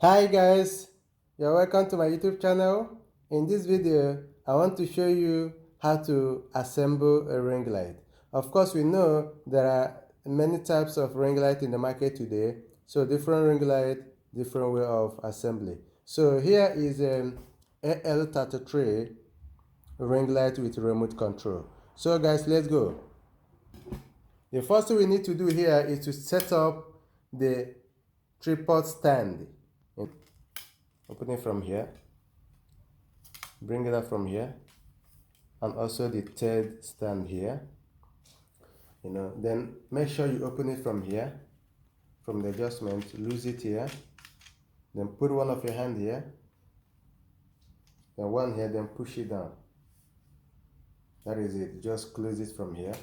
Hi guys, you're welcome to my YouTube channel. In this video, I want to show you how to assemble a ring light. Of course, we know there are many types of ring light in the market today. So different ring light, different way of assembly. So here is an AL33 ring light with remote control. So guys, let's go. The first thing we need to do here is to set up the tripod stand. Open it from here, bring it up from here, and also the third stand here. Then make sure you open it from here, from the adjustment, lose it here, then put one of your hand here, then one here, then push it down. That is it. Just close it from here.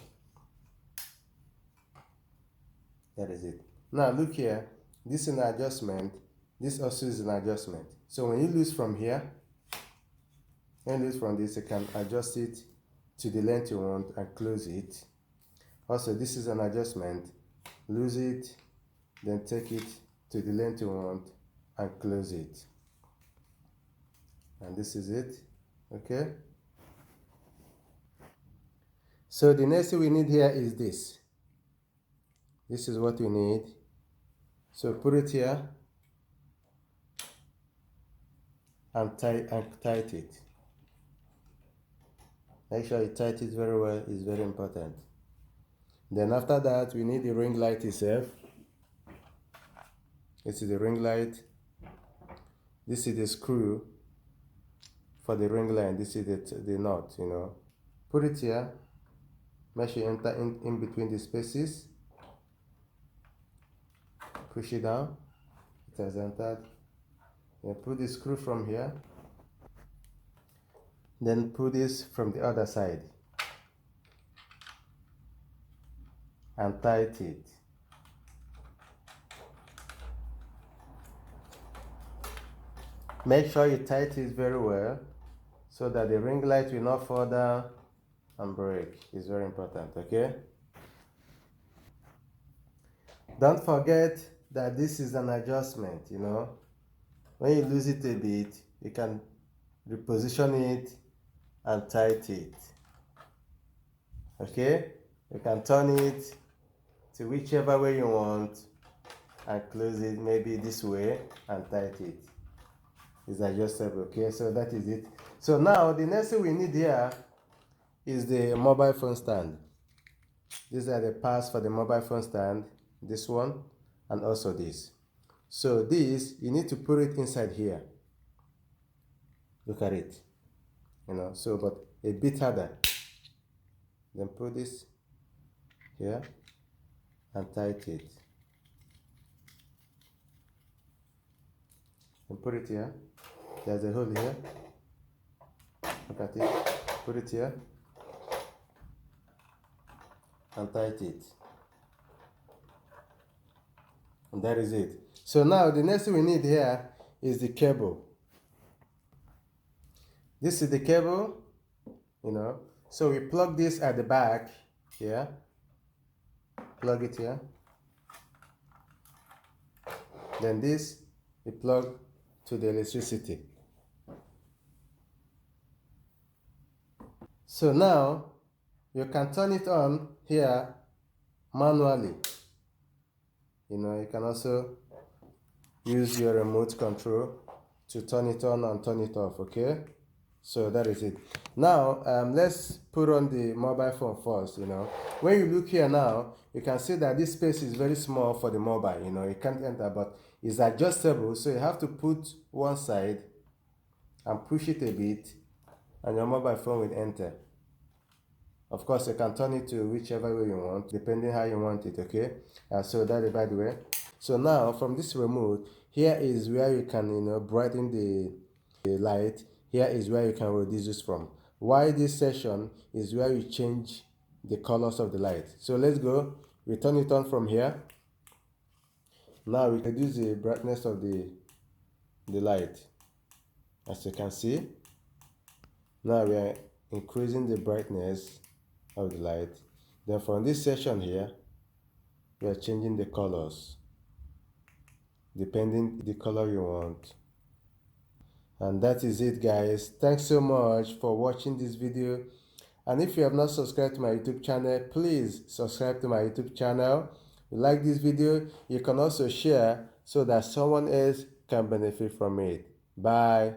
That is it. Now look here, this is an adjustment, this also is an adjustment. So when you lose from here, and lose from this, you can adjust it to the length you want and close it. Also, this is an adjustment. Lose it, then take it to the length you want and close it. And this is it. Okay? So the next thing we need here is this. This is what we need. So put it here and tight it. Make sure you tight it very well, it's very important. Then after that, we need the ring light itself. This is the ring light. This is the screw for the ring light. This is the knot, Put it here. Make sure you enter in between the spaces. Push it down. It has entered. Then put the screw from here. Then put this from the other side. And tight it. Make sure you tight it very well so that the ring light will not fall down and break. It's very important, okay? Don't forget that this is an adjustment, When you lose it a bit, you can reposition it and tight it. Okay? You can turn it to whichever way you want and close it, maybe this way, and tight it. It's adjustable, okay? So that is it. So now the next thing we need here is the mobile phone stand. These are the parts for the mobile phone stand, this one, and also this. So this, you need to put it inside here. Look at it, but a bit harder. Then put this here and tight it. And put it here. There's a hole here. Look at it. Put it here and tight it. And that is it. So now the next thing we need here is the cable. This is the cable, So we plug this at the back here. Plug it here. Then this we plug to the electricity. So now you can turn it on here manually. You can also use your remote control to turn it on and turn it off, okay? So that is it. Now let's put on the mobile phone first. When you look here now, you can see that this space is very small for the mobile. You can't enter, but it's adjustable, so you have to put one side and push it a bit and your mobile phone will enter. Of course, you can turn it to whichever way you want, depending how you want it, okay? So that is by the way. So now from this remote, here is where you can brighten the light. Here is where you can reduce this from. Why this section is where you change the colors of the light. So let's go. We turn it on from here. Now we reduce the brightness of the light. As you can see, now we are increasing the brightness of the light. Then from this section here, we are changing the colors. depending the color you want. And that is it, guys. Thanks so much for watching this video. And if you have not subscribed to my YouTube channel, please subscribe to my YouTube channel. If you like this video, you can also share so that someone else can benefit from it. Bye.